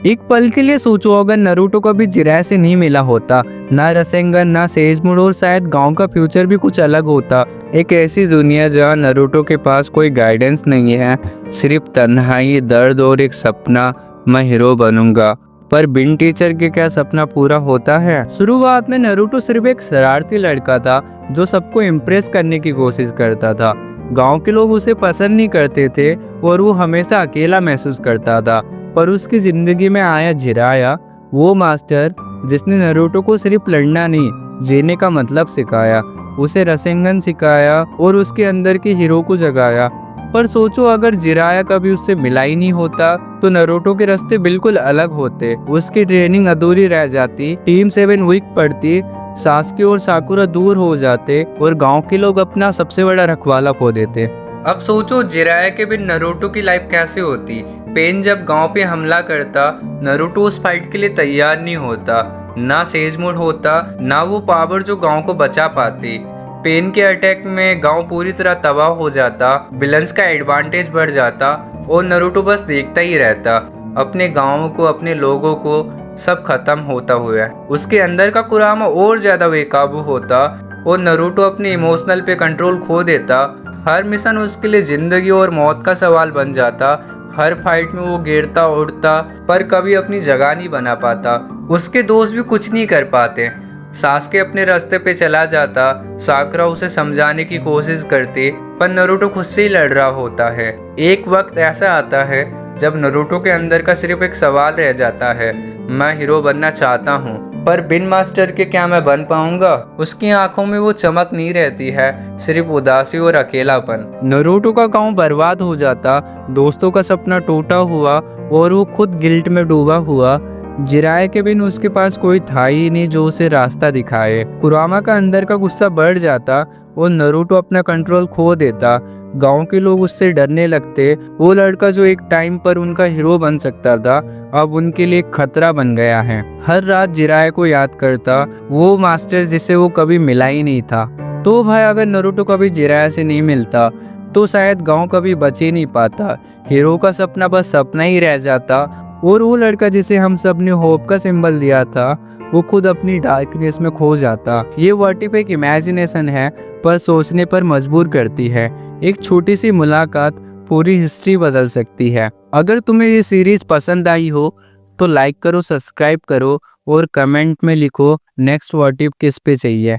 एक पल के लिए सोचो, अगर नारुतो कभी जिराय से नहीं मिला होता, ना रसेंगन ना सेज और शायद गांव का फ्यूचर भी कुछ अलग होता। एक ऐसी दुनिया जहां नारुतो के पास कोई गाइडेंस नहीं है, सिर्फ तन्हाई, दर्द और एक सपना, मैं हीरो बनूंगा। पर बिन टीचर के क्या सपना पूरा होता है? शुरुआत में नारुतो सिर्फ एक शरारती लड़का था जो सबको इम्प्रेस करने की कोशिश करता था। गांव के लोग उसे पसंद नहीं करते थे और वो हमेशा अकेला महसूस करता था। पर उसकी जिंदगी में आया जिराया, वो मास्टर जिसने नारुतो को सिर्फ लड़ना नहीं, जीने का मतलब सिखाया। उसे रसेंगन सिखाया और उसके अंदर के हीरो को जगाया। पर सोचो, अगर जिराया कभी उससे मिला ही नहीं होता तो नारुतो के रास्ते बिल्कुल अलग होते। उसकी ट्रेनिंग अधूरी रह जाती, टीम 7 वीक पड़ती, सास्के और साकुरा दूर हो जाते और गांव के लोग अपना सबसे बड़ा रखवाला खो देते। अब सोचो, जिराया के बिन नारुतो की लाइफ कैसे होती। पेन जब गांव पे हमला करता, नारुतो उस फाइट के लिए तैयार नहीं होता। ना सेज मोड होता, ना वो पावर जो गांव को बचा पाती। पेन के अटैक में गांव पूरी तरह तबाह हो जाता, विलन्स का एडवांटेज बढ़ जाता और नारुतो बस देखता ही रहता, अपने गांव को, अपने लोगों को सब खत्म होता हुआ। उसके अंदर का कुरामा और ज्यादा बेकाबू होता और नारुतो अपने इमोशनल पे कंट्रोल खो देता। हर मिशन उसके लिए जिंदगी और मौत का सवाल बन जाता। हर फाइट में वो गिरता उड़ता पर कभी अपनी जगह नहीं बना पाता। उसके दोस्त भी कुछ नहीं कर पाते। सास्के अपने रास्ते पे चला जाता, साकुरा उसे समझाने की कोशिश करती, पर नारुतो खुद से ही लड़ रहा होता है। एक वक्त ऐसा आता है जब नारुतो के अंदर का सिर्फ एक सवाल रह जाता है, मैं हीरो बनना चाहता हूँ, पर बिन मास्टर के क्या मैं बन पाऊंगा? उसकी आंखों में वो चमक नहीं रहती है, सिर्फ उदासी और अकेलापन। नारुतो का गांव बर्बाद हो जाता, दोस्तों का सपना टूटा हुआ और वो खुद गिल्ट में डूबा हुआ। जिराए के बिन उसके पास कोई था ही नहीं जो उसे रास्ता दिखाए। कुरामा का अंदर का गुस्सा बढ़ जाता और नारुतो अपना कंट्रोल खो देता। गांव के लोग उससे डरने लगते। वो लड़का जो एक टाइम पर उनका हीरो बन सकता था, अब उनके लिए खतरा बन गया है। हर रात जिराए को याद करता, वो मास्टर जिसे वो कभी मिला ही नहीं था। तो भाई, अगर नारुतो कभी जिराया से नहीं मिलता तो शायद गांव कभी बच ही नहीं पाता। हीरो का सपना बस सपना ही रह जाता और वो लड़का जिसे हम सब ने होप का सिंबल दिया था, वो खुद अपनी डार्कनेस में खो जाता। ये व्हाट इफ एक इमेजिनेशन है, पर सोचने पर मजबूर करती है। एक छोटी सी मुलाकात पूरी हिस्ट्री बदल सकती है। अगर तुम्हें ये सीरीज पसंद आई हो तो लाइक करो, सब्सक्राइब करो और कमेंट में लिखो नेक्स्ट व्हाट इफ किस पे चाहिए।